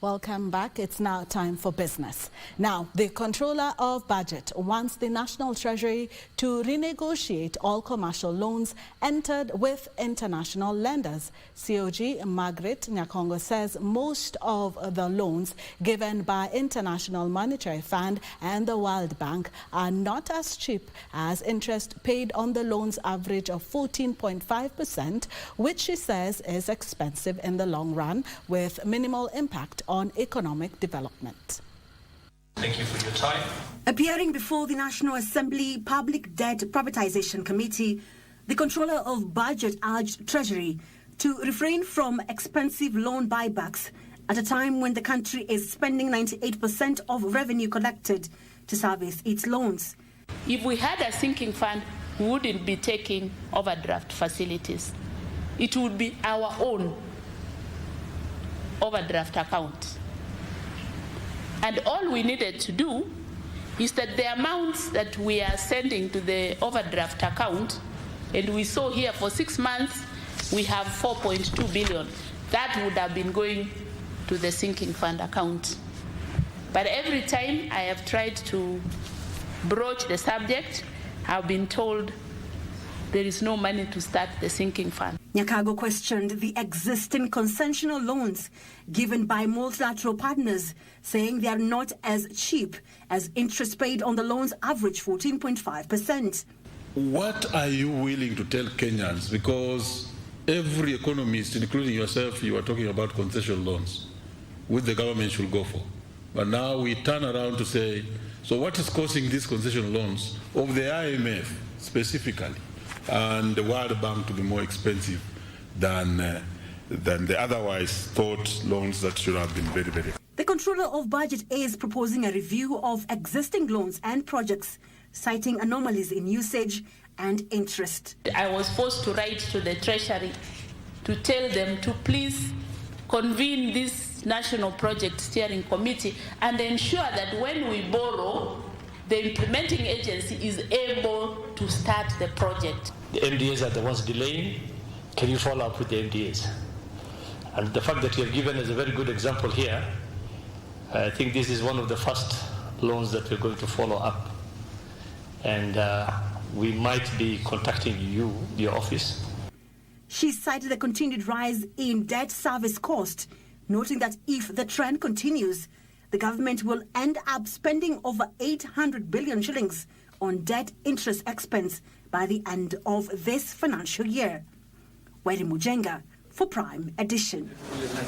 Welcome back. It's now time for business. Now, the Controller of Budget wants the National Treasury to renegotiate all commercial loans entered with international lenders. COG Margaret Nyakango says most of the loans given by International Monetary Fund and the World Bank are not as cheap as interest paid on the loans average of 14.5%, which she says is expensive in the long run with minimal impact on economic development. Thank you for your time. Appearing before the National Assembly Public Debt Privatization Committee, the Controller of Budget urged Treasury to refrain from expensive loan buybacks at a time when the country is spending 98% of revenue collected to service its loans. If we had a sinking fund, we wouldn't be taking overdraft facilities. It would be our own overdraft account. And all we needed to do is that the amounts that we are sending to the overdraft account, and we saw here for 6 months, we have 4.2 billion. That would have been going to the sinking fund account. But every time I have tried to broach the subject, I've been told there is no money to start the sinking fund. Nyakango questioned the existing concessional loans given by multilateral partners, saying they are not as cheap as interest paid on the loans average 14.5%. What are you willing to tell Kenyans? Because every economist, including yourself, you are talking about concessional loans, which the government should go for. But now we turn around to say, so what is causing these concessional loans of the IMF specifically and the World Bank to be more expensive than the otherwise thought loans that should have been very, very. The Controller of Budget is proposing a review of existing loans and projects, citing anomalies in usage and interest. I was forced to write to the Treasury to tell them to please convene this National Project Steering Committee and ensure that when we borrow, the implementing agency is able to start the project. The MDAs are the ones delaying. Can you follow up with the MDAs? And the fact that you have given us a very good example here, I think this is one of the first loans that we're going to follow up. And we might be contacting you, your office. She cited the continued rise in debt service cost, noting that if the trend continues, the government will end up spending over 800 billion shillings on debt interest expense by the end of this financial year. Weri Mujenga for Prime Edition.